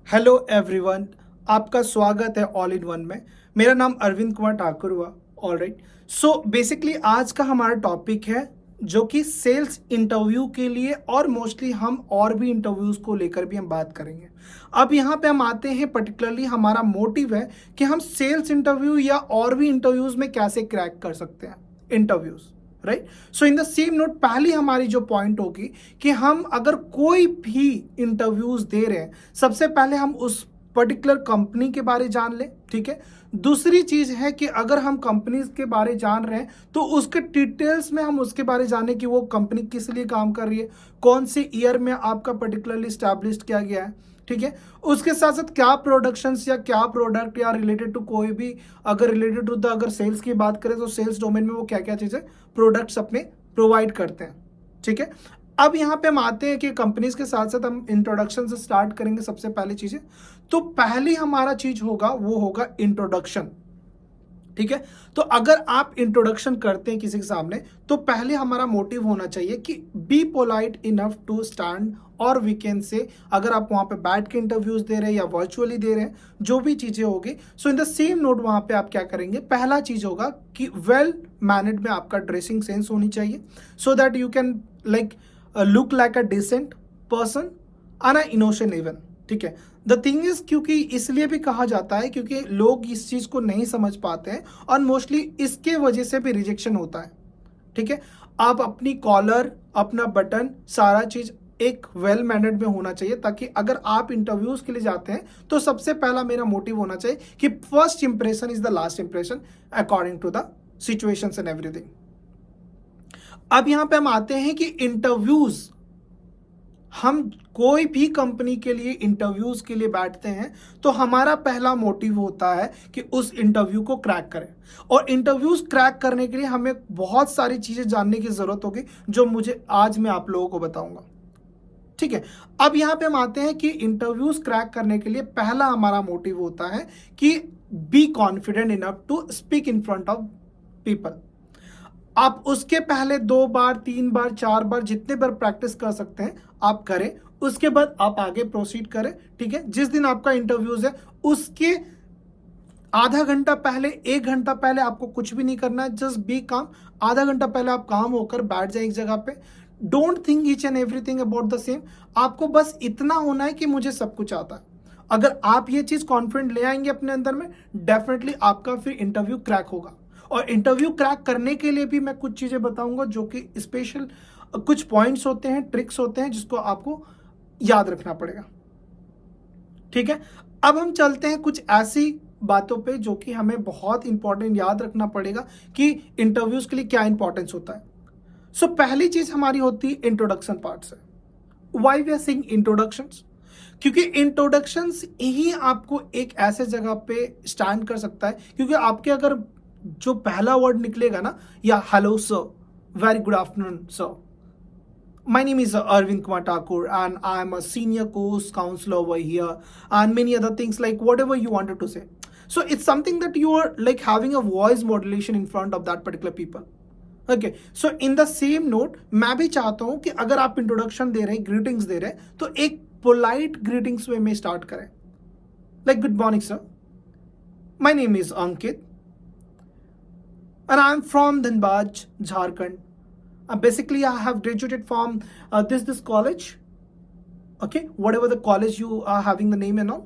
Hello everyone, आपका स्वागत है ऑल इन वन में। मेरा नाम अरविंद कुमार ठाकुर हुआ। ऑल राइट, सो बेसिकली आज का हमारा टॉपिक है जो कि सेल्स इंटरव्यू के लिए और मोस्टली हम और भी इंटरव्यूज को लेकर भी हम बात करेंगे। अब यहाँ पे हम आते हैं, पर्टिकुलरली हमारा मोटिव है कि हम सेल्स इंटरव्यू या और भी इंटरव्यूज में कैसे क्रैक कर सकते हैं interviews. Right, so in the same note पहली हमारी जो पॉइंट होगी कि हम अगर कोई भी इंटरव्यूज दे रहे हैं, सबसे पहले हम उस पर्टिकुलर कंपनी के बारे जान लें। ठीक है, दूसरी चीज है कि अगर हम कंपनीज के बारे जान रहे हैं तो उसके डिटेल्स में हम उसके बारे जाने कि वो कंपनी किस लिए काम कर रही है, कौन से ईयर में आपका पर्टिकुलरली स्टैब्लिश किया गया है। ठीक है, उसके साथ साथ क्या प्रोडक्शंस या क्या प्रोडक्ट या रिलेटेड टू कोई भी, अगर रिलेटेड टू द अगर सेल्स की बात करें तो सेल्स डोमेन में वो क्या क्या चीजें प्रोडक्ट्स अपने प्रोवाइड करते हैं। ठीक है, अब यहाँ पे हम आते हैं कि कंपनीज के साथ साथ हम इंट्रोडक्शन से स्टार्ट करेंगे। सबसे पहली चीजें, तो पहली हमारा चीज होगा वो होगा इंट्रोडक्शन। ठीक है, तो अगर आप इंट्रोडक्शन करते हैं किसी के सामने तो पहले हमारा मोटिव होना चाहिए कि be polite enough to stand, और वी कैन से अगर आप वहां पे बैठ के इंटरव्यूज दे रहे हैं या वर्चुअली दे रहे हैं, जो भी चीजें होगी, सो इन द सेम नोट वहां पे आप क्या करेंगे, पहला चीज होगा कि वेल मैनेड में आपका ड्रेसिंग सेंस होनी चाहिए, so that you can like look like a decent person and a innocent even. ठीक है, द थिंग इज, क्योंकि इसलिए भी कहा जाता है क्योंकि लोग इस चीज को नहीं समझ पाते हैं और मोस्टली इसके वजह से भी रिजेक्शन होता है। ठीक है, आप अपनी कॉलर, अपना बटन, सारा चीज एक वेल मैनर्ड में होना चाहिए, ताकि अगर आप इंटरव्यूज के लिए जाते हैं तो सबसे पहला मेरा मोटिव होना चाहिए कि first impression is the last impression according to the situations and everything. अब यहां पे हम आते हैं कि इंटरव्यूज, हम कोई भी कंपनी के लिए इंटरव्यूज के लिए बैठते हैं तो हमारा पहला मोटिव होता है कि उस इंटरव्यू को क्रैक करें, और इंटरव्यूज क्रैक करने के लिए हमें बहुत सारी चीजें जानने की जरूरत होगी जो मुझे आज मैं आप लोगों को बताऊंगा। ठीक है, अब यहां पे हम आते हैं कि इंटरव्यूज क्रैक करने के लिए पहला हमारा मोटिव होता है कि be confident enough to speak in front of people. आप उसके पहले 2 बार, 3 बार, 4 बार, जितने बार प्रैक्टिस कर सकते हैं आप करें, उसके बाद आप आगे प्रोसीड करें। ठीक है, जिस दिन आपका इंटरव्यूज है उसके आधा घंटा पहले, 1 घंटा पहले आपको कुछ भी नहीं करना है, जस्ट बी काम। आधा घंटा पहले आप काम होकर बैठ जाए एक जगह पे। Don't think each and everything about the same. आपको बस इतना होना है कि मुझे सब कुछ आता है। अगर आप ये चीज कॉन्फिडेंट ले आएंगे अपने अंदर में, डेफिनेटली आपका फिर इंटरव्यू क्रैक होगा। और इंटरव्यू क्रैक करने के लिए भी मैं कुछ चीजें बताऊंगा जो कि स्पेशल कुछ पॉइंट्स होते हैं, ट्रिक्स होते हैं जिसको आपको याद रखना पड़ेगा। ठीक है, अब हम चलते हैं कुछ ऐसी बातों पे जो कि हमें बहुत इंपॉर्टेंट याद रखना पड़ेगा कि इंटरव्यूज के लिए क्या इंपॉर्टेंस होता है। सो पहली चीज हमारी होती है इंट्रोडक्शन पार्ट से। Why we are saying introductions, क्योंकि इंट्रोडक्शंस ही आपको एक ऐसे जगह पे स्टैंड कर सकता है, क्योंकि आपके अगर जो पहला वर्ड निकलेगा ना, या hello sir, very good afternoon sir, my name is Arvind Kumar Thakur and I am a senior course counselor over here, and many other things, like whatever you wanted to say. So it's something that you are like having a voice modulation in front of that particular people. Okay, so in the same note, मैं भी चाहता हूं कि अगर आप introduction दे रहे हैं, greetings दे रहे हैं, तो एक पोलाइट ग्रीटिंग्स वे में स्टार्ट करें। Like good morning sir, my name is Ankit and I'm from Dhanbaj, Jharkhand. Basically, I have graduated from this college. Okay, whatever the college you are having the name and all.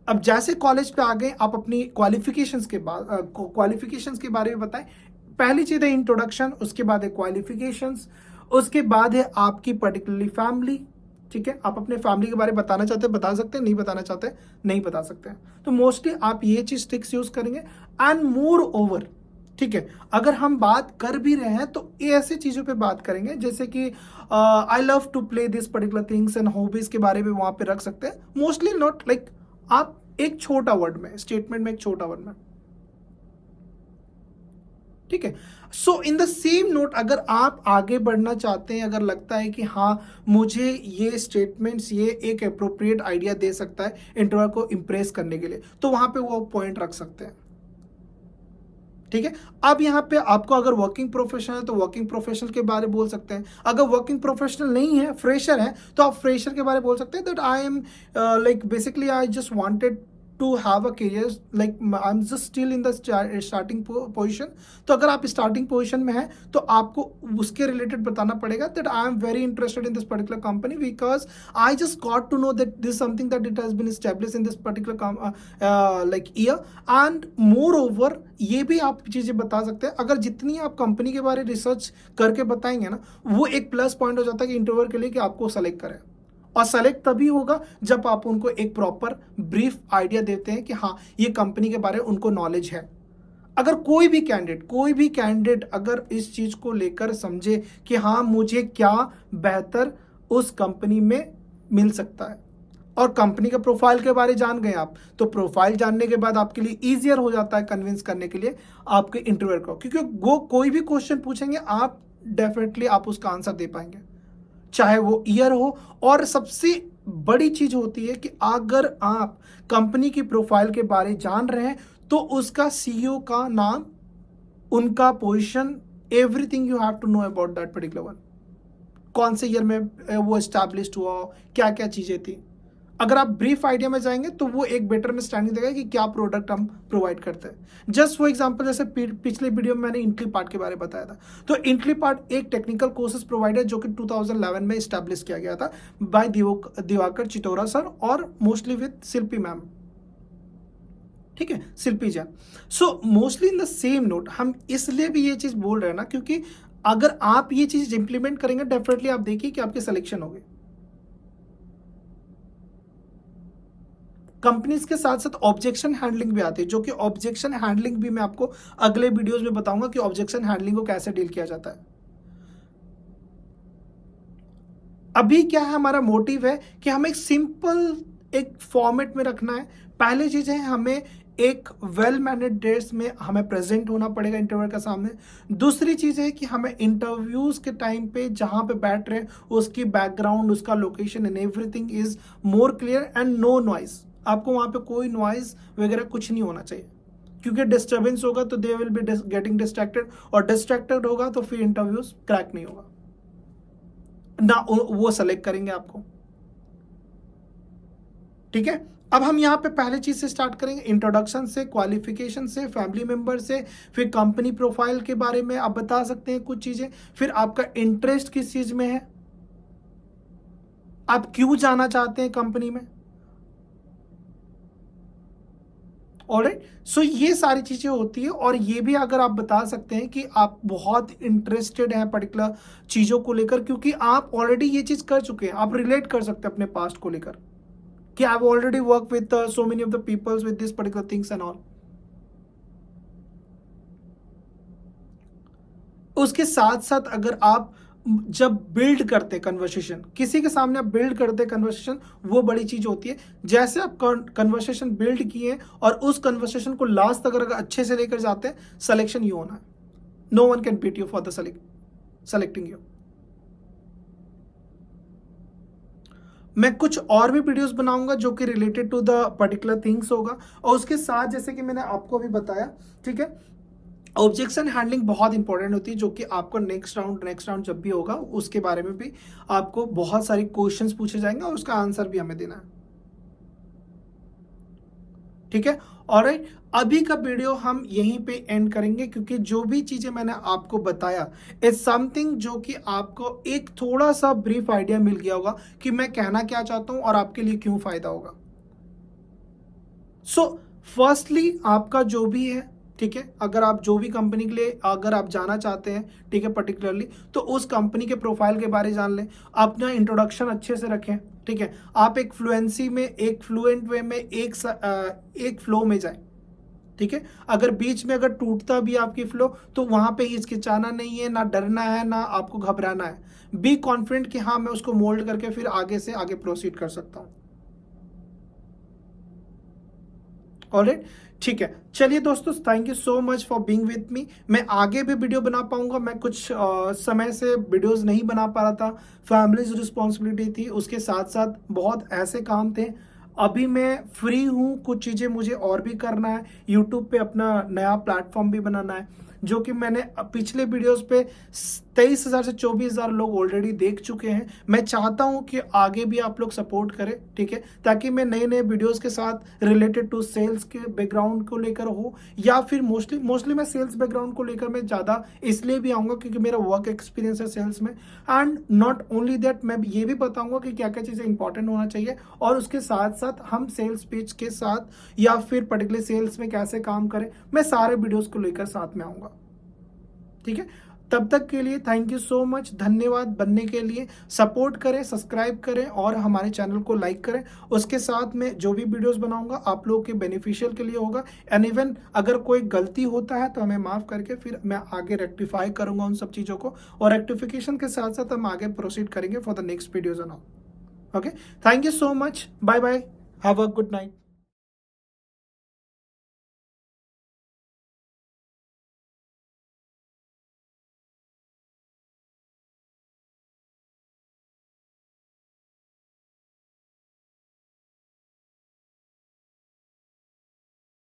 अब जैसे college पे आ गए, आप अपनी qualifications के बाद qualifications के बारे में बताएं। पहली चीज है इंट्रोडक्शन, उसके बाद है क्वालिफिकेशंस, उसके बाद है आपकी पर्टिकुलरली फैमिली। ठीक है, आप अपने फैमिली के बारे में बताना चाहते हैं बता सकते हैं, नहीं बताना चाहते नहीं बता सकते हैं। तो मोस्टली आप ये चीज ट्रिक्स यूज करेंगे। एंड मोर ओवर, ठीक है, अगर हम बात कर भी रहे हैं तो ये ऐसी चीजों पे बात करेंगे जैसे कि I love to play this particular things and hobbies के बारे में वहां पे रख सकते हैं। मोस्टली नॉट लाइक आप एक छोटा वर्ड में, स्टेटमेंट में एक छोटा वर्ड में। ठीक है, सो इन द सेम नोट, अगर आप आगे बढ़ना चाहते हैं, अगर लगता है कि हाँ मुझे ये स्टेटमेंट्स, ये एक अप्रोप्रिएट आइडिया दे सकता है इंटरव्यू को इंप्रेस करने के लिए, तो वहां पे वो पॉइंट रख सकते हैं। ठीक है। अब यहाँ पे आपको अगर वर्किंग प्रोफेशनल है तो वर्किंग प्रोफेशनल के बारे में बोल सकते हैं, अगर वर्किंग प्रोफेशनल नहीं है, फ्रेशर है, तो आप फ्रेशर के बारे में बोल सकते हैं that I am like basically I just wanted to have a career, like I am just still in the starting position. तो अगर आप स्टार्टिंग पोजिशन में हैं तो आपको उसके रिलेटेड बताना पड़ेगा that I am very interested in this particular company because I just got to know that this something that it has been establish in this particular like year. And moreover ये भी आप चीज़ें बता सकते हैं, अगर जितनी आप कंपनी के बारे में रिसर्च करके बताएंगे ना, वो एक प्लस पॉइंट हो जाता है कि इंटरव्यूअर के लिए कि आपको सेलेक्ट करें। और सेलेक्ट तभी होगा जब आप उनको एक प्रॉपर ब्रीफ आइडिया देते हैं कि हाँ ये कंपनी के बारे में उनको नॉलेज है। अगर कोई भी कैंडिडेट अगर इस चीज को लेकर समझे कि हाँ मुझे क्या बेहतर उस कंपनी में मिल सकता है, और कंपनी के प्रोफाइल के बारे जान गए आप, तो प्रोफाइल जानने के बाद आपके लिए इजियर हो जाता है कन्विंस करने के लिए आपके इंटरव्यूअर को, क्योंकि वो कोई भी क्वेश्चन पूछेंगे आप डेफिनेटली आप उसका आंसर दे पाएंगे, चाहे वो ईयर हो। और सबसे बड़ी चीज होती है कि अगर आप कंपनी की प्रोफाइल के बारे जान रहे हैं तो उसका सीईओ का नाम, उनका position, everything you have to know about that particular one, कौन से ईयर में वो एस्टैब्लिश्ड हुआ, क्या क्या चीजें थी। अगर आप ब्रीफ आइडिया में जाएंगे तो वो एक बेटर अंडरस्टैंडिंग देगा कि क्या प्रोडक्ट हम प्रोवाइड करते हैं। जस्ट फॉर एग्जांपल, जैसे पिछले वीडियो में मैंने इंटली पार्ट के बारे में बताया था, तो इंटली पार्ट एक टेक्निकल कोर्सेज प्रोवाइडर जो कि 2011 में स्टैब्लिश किया गया था बाय दिवाकर चितौरा सर और मोस्टली विद शिल्पी मैम, ठीक है, Shilpi Jain. So mostly in the same note हम इसलिए भी ये चीज बोल रहे हैं ना, क्योंकि अगर आप ये चीज इंप्लीमेंट करेंगे डेफिनेटली आप देखिए कि आपकी सिलेक्शन होगी। कंपनीज के साथ साथ ऑब्जेक्शन हैंडलिंग भी आती है, जो कि ऑब्जेक्शन हैंडलिंग भी मैं आपको अगले वीडियोस में बताऊंगा कि ऑब्जेक्शन हैंडलिंग को कैसे डील किया जाता है। अभी क्या है, हमारा मोटिव है कि हमें एक सिंपल एक फॉर्मेट में रखना है। पहली चीज है हमें एक वेल मैनेड ड्रेस में हमें प्रेजेंट होना पड़ेगा इंटरव्यू के सामने। दूसरी चीज है कि हमें इंटरव्यूज के टाइम पे जहां पे बैठ रहे हैं उसकी बैकग्राउंड, उसका location and everything is more clear and no noise. आपको वहां पे कोई नॉइज वगैरह कुछ नहीं होना चाहिए, क्योंकि डिस्टर्बेंस होगा तो they will be getting distracted, और डिस्ट्रैक्टेड होगा तो फिर इंटरव्यूज क्रैक नहीं होगा ना, वो सेलेक्ट करेंगे आपको। ठीक है, अब हम यहाँ पे पहले चीज से स्टार्ट करेंगे, इंट्रोडक्शन से, क्वालिफिकेशन से, फैमिली मेंबर से, फिर कंपनी प्रोफाइल के बारे में आप बता सकते हैं कुछ चीजें, फिर आपका इंटरेस्ट किस चीज में है, आप क्यों जाना चाहते हैं कंपनी में। ऑलराइट, सो ये सारी चीजें होती है, और ये भी अगर आप बता सकते हैं कि आप बहुत इंटरेस्टेड हैं पर्टिकुलर चीजों को लेकर, क्योंकि आप ऑलरेडी ये चीज कर चुके हैं, आप रिलेट कर सकते हैं अपने पास्ट को लेकर कि I already work with so many of the peoples with this particular things and all. उसके साथ साथ अगर आप जब बिल्ड करते कन्वर्सेशन, किसी के सामने आप बिल्ड करते कन्वर्सेशन, वो बड़ी चीज होती है। जैसे आप कन्वर्सेशन बिल्ड किए और उस कन्वर्सेशन को लास्ट तक अगर अच्छे से लेकर जाते हैं, सिलेक्शन यू होना है। No one can beat you for the selecting you. मैं कुछ और भी वीडियोस बनाऊंगा जो कि related to the particular things होगा, और उसके साथ जैसे कि मैंने आपको अभी बताया, ठीक है, ऑब्जेक्शन हैंडलिंग बहुत इंपॉर्टेंट होती है, जो कि आपको नेक्स्ट राउंड जब भी होगा उसके बारे में भी आपको बहुत सारी क्वेश्चंस पूछे जाएंगे और उसका आंसर भी हमें देना है। ठीक है, ऑलराइट, अभी का वीडियो हम यहीं पे एंड करेंगे, क्योंकि जो भी चीजें मैंने आपको बताया इज समथिंग जो कि आपको एक थोड़ा सा ब्रीफ आइडिया मिल गया होगा कि मैं कहना क्या चाहता हूं और आपके लिए क्यों फायदा होगा। सो फर्स्टली आपका जो भी है, ठीक है, अगर आप जो भी कंपनी के लिए अगर आप जाना चाहते हैं, ठीक है, पर्टिकुलरली, तो उस कंपनी के प्रोफाइल के बारे जान लें, अपना इंट्रोडक्शन अच्छे से रखें, ठीक है, आप एक फ्लुएंसी में, एक फ्लुएंट वे में, एक फ्लो में जाएं, ठीक है। अगर बीच में अगर टूटता भी आपकी फ्लो, तो वहां पे हिचकिचाना नहीं है, ना डरना है, ना आपको घबराना है। बी कॉन्फिडेंट कि हाँ मैं उसको मोल्ड करके फिर आगे से आगे प्रोसीड कर सकता हूं। ऑलराइट, ठीक है, चलिए दोस्तों, thank you so much for being with me. मैं आगे भी वीडियो बना पाऊंगा, मैं कुछ समय से वीडियोस नहीं बना पा रहा था, फैमिलीज रिस्पॉन्सिबिलिटी थी, उसके साथ साथ बहुत ऐसे काम थे, अभी मैं फ्री हूँ, कुछ चीज़ें मुझे और भी करना है, यूट्यूब पे अपना नया प्लेटफॉर्म भी बनाना है, जो कि मैंने पिछले वीडियोस पे 23,000 से 24,000 लोग ऑलरेडी देख चुके हैं। मैं चाहता हूं कि आगे भी आप लोग सपोर्ट करें, ठीक है, ताकि मैं नए नए वीडियोस के साथ रिलेटेड टू सेल्स के बैकग्राउंड को लेकर हो, या फिर मोस्टली मैं सेल्स बैकग्राउंड को लेकर मैं ज़्यादा इसलिए भी आऊँगा क्योंकि मेरा वर्क एक्सपीरियंस है सेल्स में। एंड नॉट ओनली दैट, मैं ये भी बताऊँगा कि क्या क्या चीज़ें इंपॉर्टेंट होना चाहिए, और उसके साथ साथ हम सेल्स पेज के साथ या फिर पर्टिकुलर सेल्स में कैसे काम करें, मैं सारे वीडियोस को लेकर साथ में आऊँगा, ठीक है। तब तक के लिए थैंक यू सो मच, धन्यवाद बनने के लिए। सपोर्ट करें, सब्सक्राइब करें और हमारे चैनल को लाइक करें। उसके साथ में जो भी वीडियोस बनाऊंगा आप लोगों के बेनिफिशियल के लिए होगा, एंड इवन अगर कोई गलती होता है तो हमें माफ़ करके फिर मैं आगे रेक्टिफाई करूंगा उन सब चीज़ों को, और रेक्टिफिकेशन के साथ साथ हम आगे प्रोसीड करेंगे for the next videos and all. Okay, thank you so much, bye bye, have a good night.